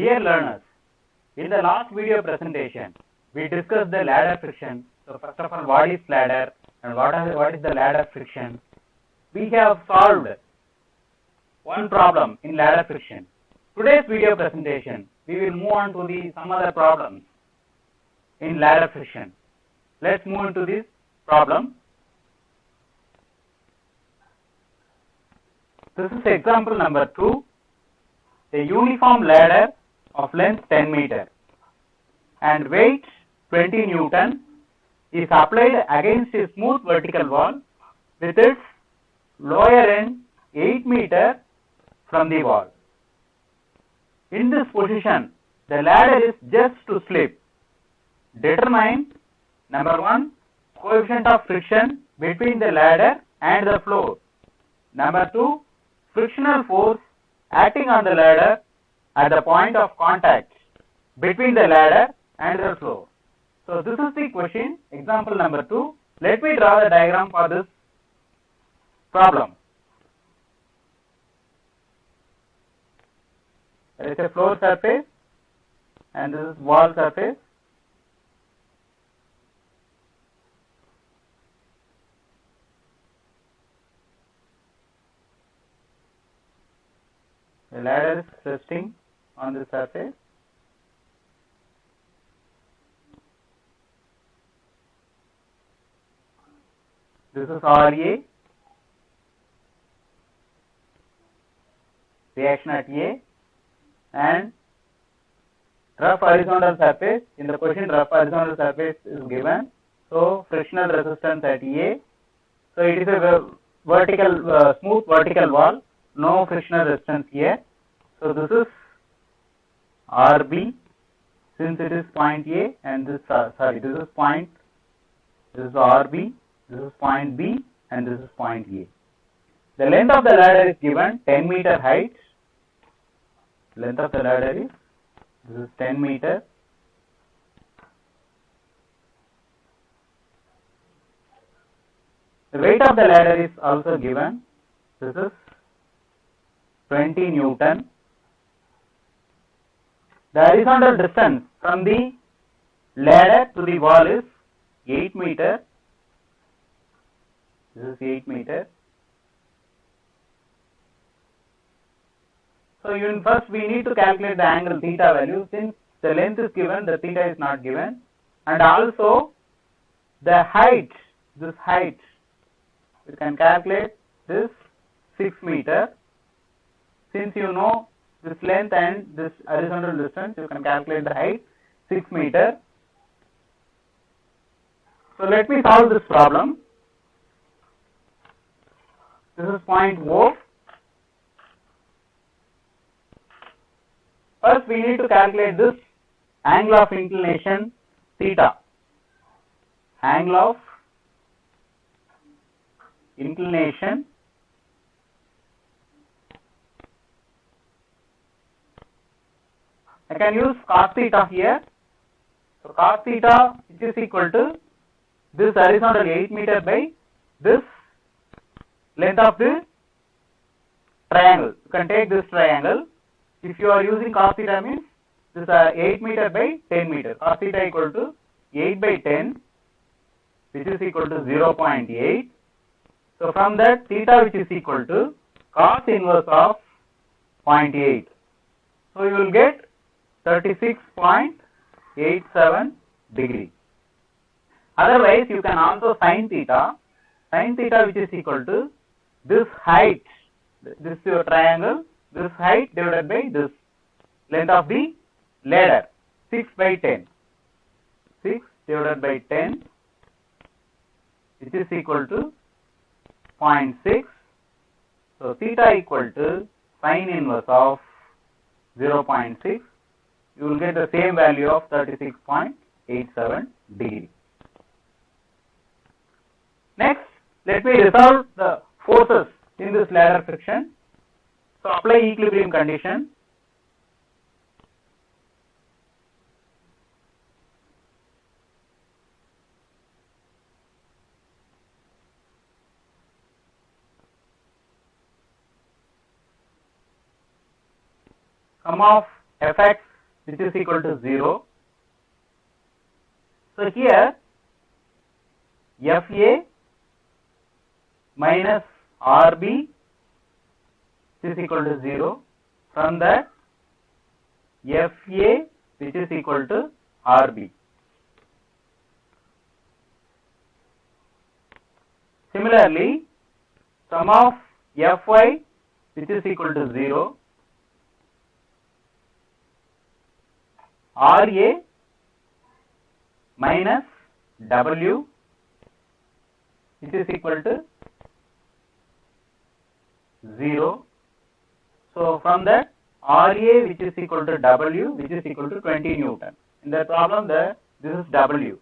Dear learners, in the last video presentation, we discussed the ladder friction. So first of all, what is ladder and what is the ladder friction? We have solved one problem in ladder friction. Today's video presentation, we will move on to some other problems in ladder friction. Let's move into this problem. This is example number 2. A uniform ladder of length 10 meter and weight 20 Newton is applied against a smooth vertical wall with its lower end 8 meter from the wall. In this position, the ladder is just to slip. Determine number 1, coefficient of friction between the ladder and the floor. Number 2, frictional force acting on the ladder at the point of contact between the ladder and the floor. So this is the question, example number 2. Let me draw the diagram for this problem. There is a floor surface and this is wall surface. The ladder is resting on the surface. This is RA, reaction at A, and rough horizontal surface. In the question, rough horizontal surface is given. So frictional resistance at A. So it is a vertical, smooth vertical wall. No frictional resistance here. So this is RB, since it is point A, and this this is point. This is RB. This is point B, and this is point A. The length of the ladder is given 10 meter height. Length of the ladder is, this is 10 meter. The weight of the ladder is also given. This is 20 Newton. The horizontal distance from the ladder to the wall is 8 meter. This is 8 meter. So first we need to calculate the angle theta value. Since the length is given, the theta is not given, and also the height. This height, you can calculate this 6 meter. Since you know this length and this horizontal distance, you can calculate the height 6 meter. So let me solve this problem. This is point O. First we need to calculate this angle of inclination theta. Angle of inclination I can use cos theta here. So cos theta, which is equal to this horizontal 8 meter by this length of the triangle. You can take this triangle. If you are using cos theta, means this 8 meter by 10 meter. Cos theta equal to 8 by 10, which is equal to 0.8. So from that, theta which is equal to cos inverse of 0.8. So you will get 36.87 degree. Otherwise, you can also sin theta which is equal to this height, this is your triangle, this height divided by this length of the ladder, 6 by 10. 6 divided by 10, which is equal to 0.6. So theta equal to sin inverse of 0.6. You will get the same value of 36.87 degree. Next, let me resolve the forces in this ladder friction. So apply equilibrium condition. Sum of Fx which is equal to 0. So here FA minus RB is equal to 0. From that FA which is equal to RB. Similarly, sum of Fy which is equal to 0, RA minus W which is equal to 0. So from that RA which is equal to W which is equal to 20 Newton. In the problem this is W.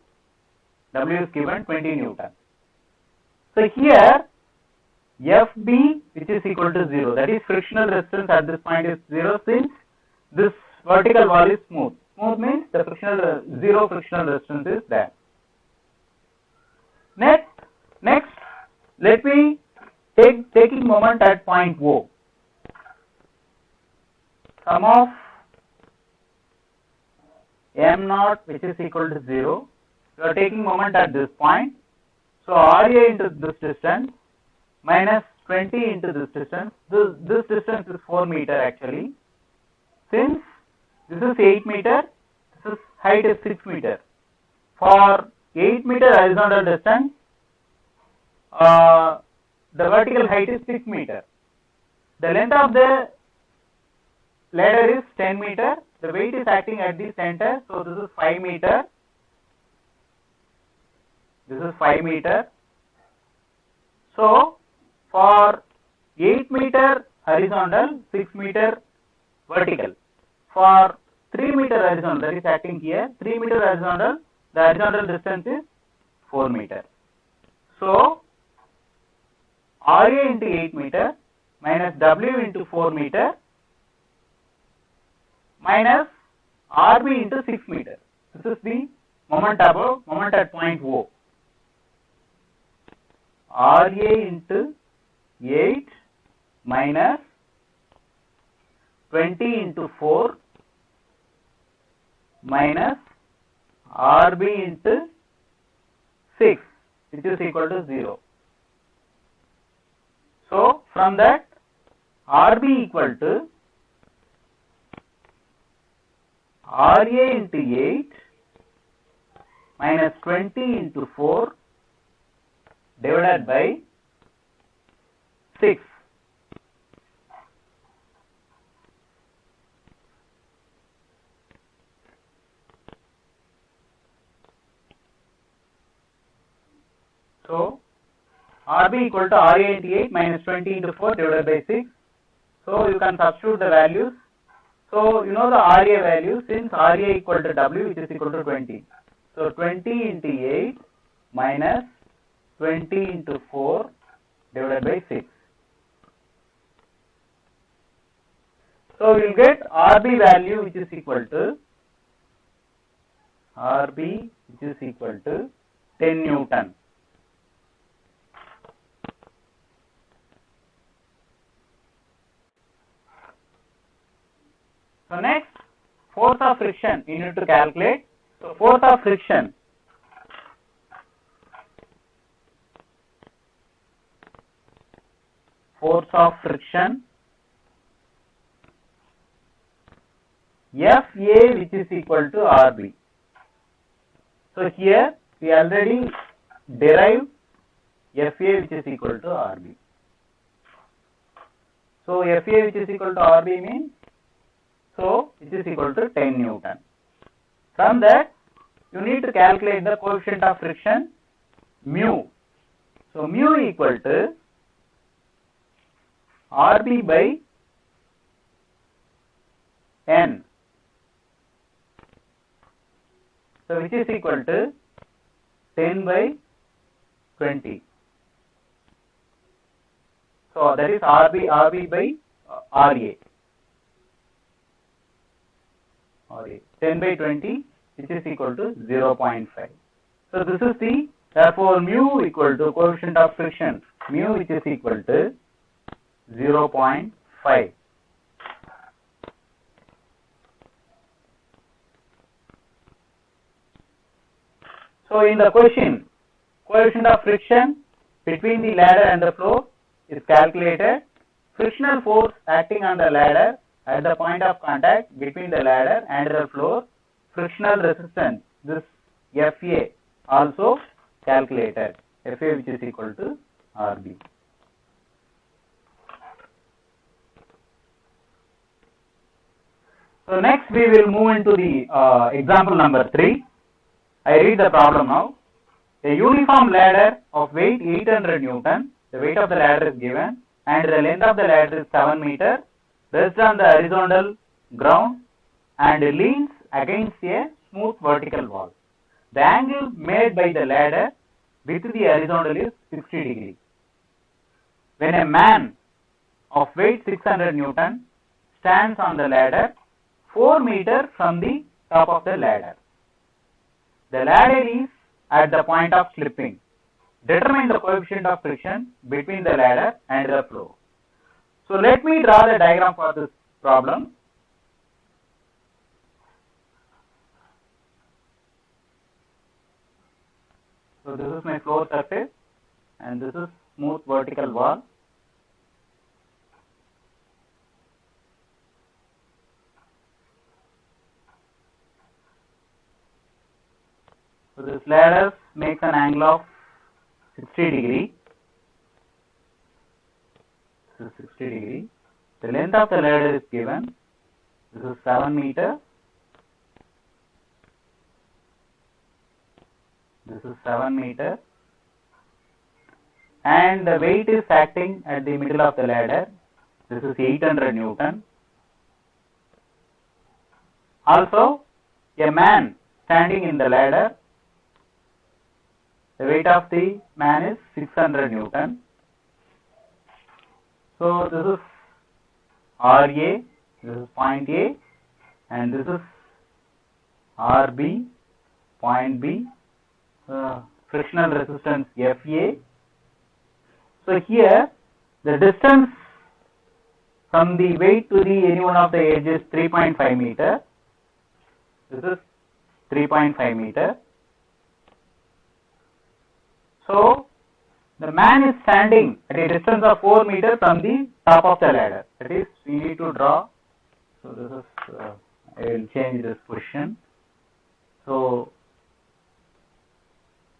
W is given 20 Newton. So here FB which is equal to 0, that is frictional resistance at this point is 0 since this vertical wall is smooth. Smooth means the zero frictional resistance is there. Next let me taking moment at point O. Sum of M0 which is equal to 0. You are taking moment at this point. So RA into this distance minus 20 into this distance. This distance is 4 meter actually. Since this is 8 meter, this is height is 6 meter. For 8 meter horizontal distance, the vertical height is 6 meter. The length of the ladder is 10 meter. The weight is acting at the center. So this is 5 meter. This is 5 meter. So for 8 meter horizontal, 6 meter vertical. For 3 meter horizontal, that is acting here, 3 meter horizontal, the horizontal distance is 4 meter. So RA into 8 meter minus W into 4 meter minus RB into 6 meter. This is the moment at point O. RA into 8 minus 20 into 4 minus RB into 6 which is equal to 0. So from that RB equal to RA into 8 minus 20 into 4 divided by 6. So RB equal to RA into 8 minus 20 into 4 divided by 6. So you can substitute the values. So you know the RA value since RA equal to W which is equal to 20. So 20 into 8 minus 20 into 4 divided by 6. So we will get RB value which is equal to 10 Newton. So next, force of friction you need to calculate. So force of friction. Force of friction FA which is equal to RB. So here we already derived FA which is equal to RB. So FA which is equal to RB means which is equal to 10 Newton. From that you need to calculate the coefficient of friction mu. So mu equal to RB by N. So which is equal to 10 by 20. So that is RB by RA. 10 by 20 which is equal to 0.5. So this is the, therefore mu equal to coefficient of friction mu which is equal to 0.5. So in the question, coefficient of friction between the ladder and the floor is calculated. Frictional force acting on the ladder at the point of contact between the ladder and the floor, frictional resistance, this FA also calculated, FA which is equal to RB. So next we will move into the example number 3. I read the problem now. A uniform ladder of weight 800 Newton, the weight of the ladder is given and the length of the ladder is 7 meter, rests on the horizontal ground and leans against a smooth vertical wall. The angle made by the ladder with the horizontal is 60 degree. When a man of weight 600 Newton stands on the ladder 4 meter from the top of the ladder, the ladder is at the point of slipping. Determine the coefficient of friction between the ladder and the floor. So let me draw the diagram for this problem. So this is my floor surface and this is smooth vertical wall. So this ladder makes an angle of 60 degree. This is 60 degree. The length of the ladder is given. This is 7 meter. This is 7 meter. And the weight is acting at the middle of the ladder. This is 800 Newton. Also, a man standing in the ladder, the weight of the man is 600 Newton. So this is RA, this is point A, and this is RB, point B, frictional resistance FA. So here the distance from the weight to the any one of the edges 3.5 meter. This is 3.5 meter. So the man is standing at a distance of 4 meter from the top of the ladder. That is, we need to draw. So this is, I will change this position. So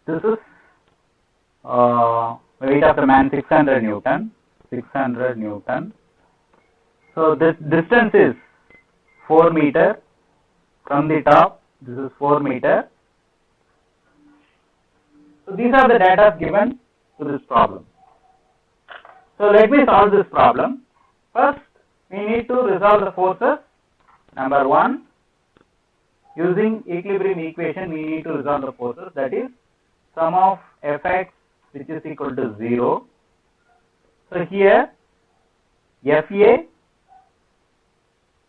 this is weight of the man 600 Newton. 600 Newton. So this distance is 4 meter from the top. This is 4 meter. So these are the data given to this problem. So let me solve this problem. First, we need to resolve the forces. Number 1, using equilibrium equation, we need to resolve the forces. That is, sum of Fx which is equal to 0. So here, Fa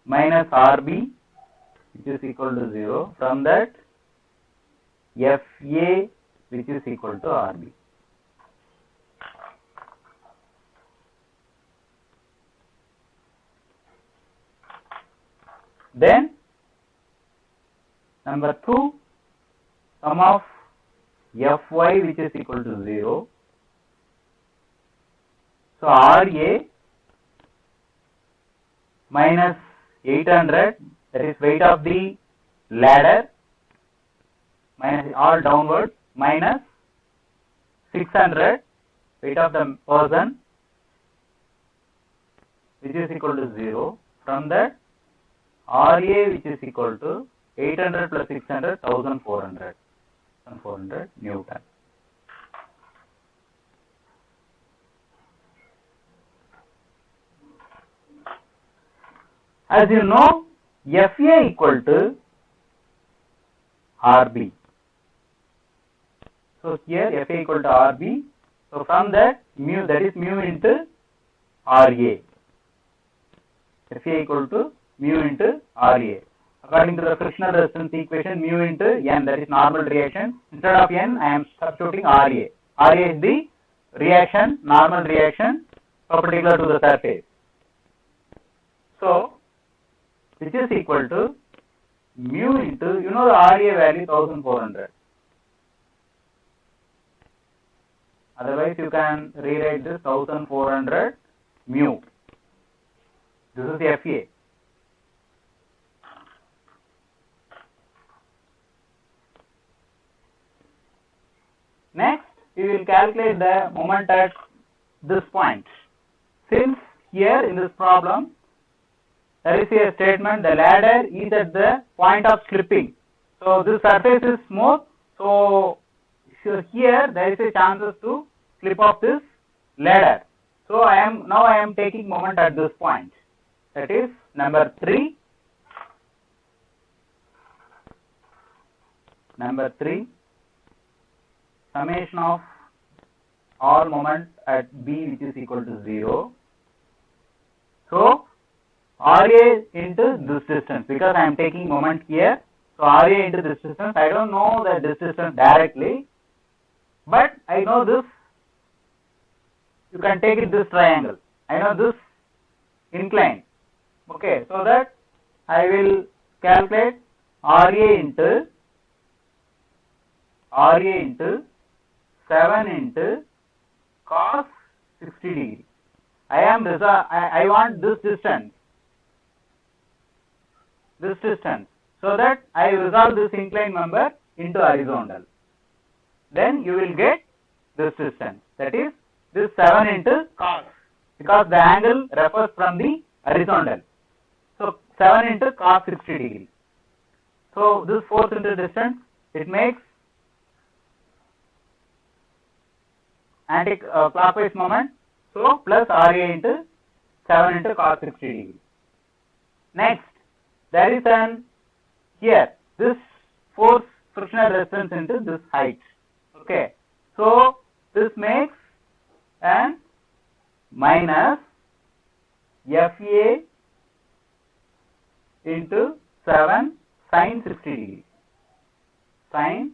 minus Rb which is equal to 0. From that, Fa which is equal to Rb. Then number 2, sum of Fy which is equal to 0. So Ra minus 800, that is weight of the ladder, minus all downwards, minus 600, weight of the person, which is equal to 0. From that, Ra which is equal to 800 plus 600, 1400 Newton. As you know, Fa equal to Rb. So here Fa equal to Rb. So from that, mu, that is mu into Ra. Fa equal to mu into Ra. According to the frictional resistance equation, mu into N, that is normal reaction. Instead of N, I am substituting Ra. Ra is the reaction, normal reaction perpendicular to the surface. So, which is equal to mu into, you know the Ra value 1400. Otherwise, you can rewrite this 1400 mu. This is FA. Next, we will calculate the moment at this point. Since here in this problem, there is a statement the ladder is at the point of slipping. So this surface is smooth. So here there is a chances to slip off this ladder. So I am taking moment at this point. That is number 3. Number 3. Summation of all moment at B which is equal to 0. So RA into this distance, because I am taking moment here. So RA into this distance, I don't know the distance directly, but I know this. You can take it this triangle. I know this incline. Okay, so that I will calculate RA into 7 into cos 60 degree. I want this distance, so that I resolve this inclined member into horizontal. Then you will get this distance, that is this 7 into cos, because the angle refers from the horizontal. So 7 into cos 60 degree. So this force into distance, it makes anti-clockwise moment. So plus RA into 7 into cos 60 degree. Next, there is here this force frictional resistance into this height. Okay, so this makes an minus FA into 7 sin 60 degree. Sin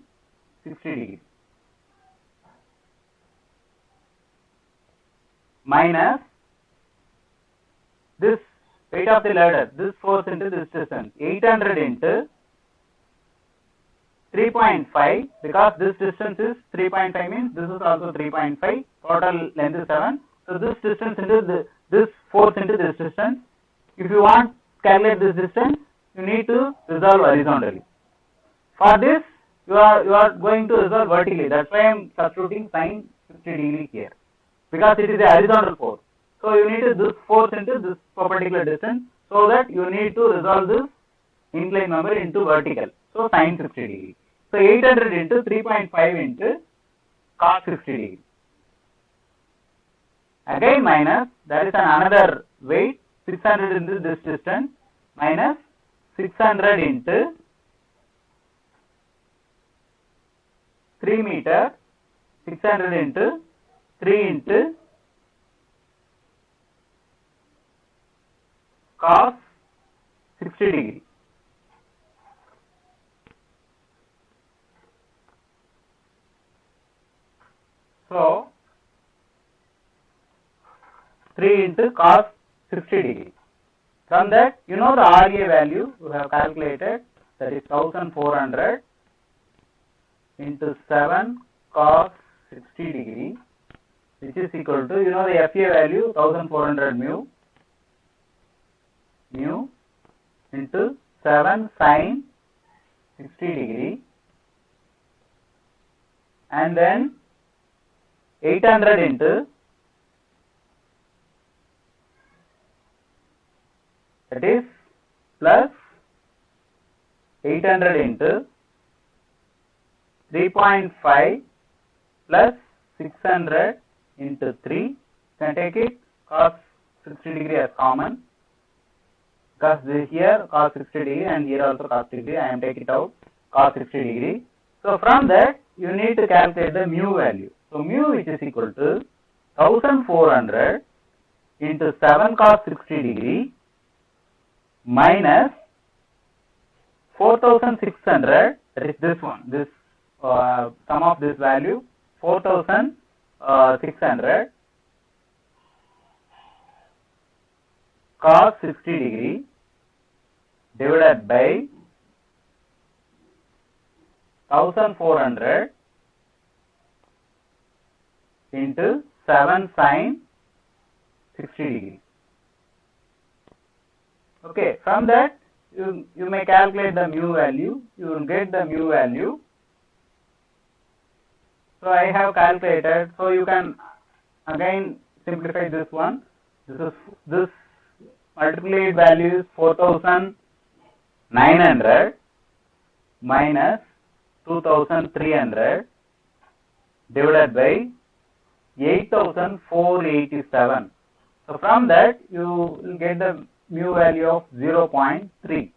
60 degree. Minus this weight of the ladder, this force into this distance, 800 into 3.5, because this distance is 3.5 means this is also 3.5, total length is 7. So this distance into this force into this distance. If you want to calculate this distance, you need to resolve horizontally. For this, you are going to resolve vertically. That's why I am substituting sin 60 degree here, because it is a horizontal force. So you need to this force into this perpendicular distance, so that you need to resolve this inclined member into vertical. So sin 60 degree. So 800 into 3.5 into cos 60 degree. Again minus, there is another weight, 600 into this distance, minus 600 into 3 meter, 600 into 3 into cos 60 degree. So 3 into cos 60 degree. From that, you know the RA value you have calculated, that is 1400 into 7 cos 60 degree, which is equal to, you know the FA value, 1400 mu into 7 sin 60 degree, and then 800 into, that is plus 800 into 3.5 plus 600 into 3. You can take it cos 60 degree as common, because this here cos 60 degree and here also cos 60 degree. I am taking it out cos 60 degree. So from that you need to calculate the mu value. So mu, which is equal to 1400 into 7 cos 60 degree minus 4600, that is this one, this sum of this value, 4600 cos 60 degree divided by 1400 into 7 sin 60 degree. Okay, from that you may calculate the mu value, you will get the mu value. So I have calculated, so you can again simplify this one. This multiplied value is 4900 minus 2300 divided by 8487. So from that you will get the mu value of 0.3.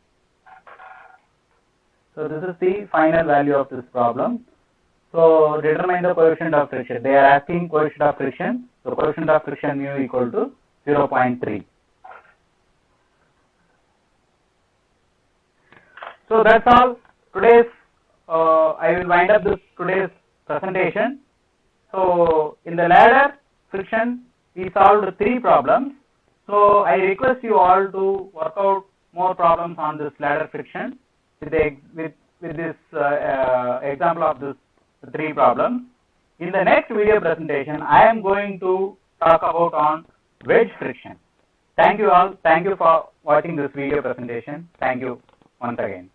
So this is the final value of this problem. So determine the coefficient of friction. They are asking coefficient of friction. So coefficient of friction mu equal to 0.3. So that's all. Today's I will wind up this today's presentation. So in the ladder friction we solved 3 problems. So I request you all to work out more problems on this ladder friction with this example of this 3 problems. In the next video presentation, I am going to talk about on wedge friction. Thank you all. Thank you for watching this video presentation. Thank you once again.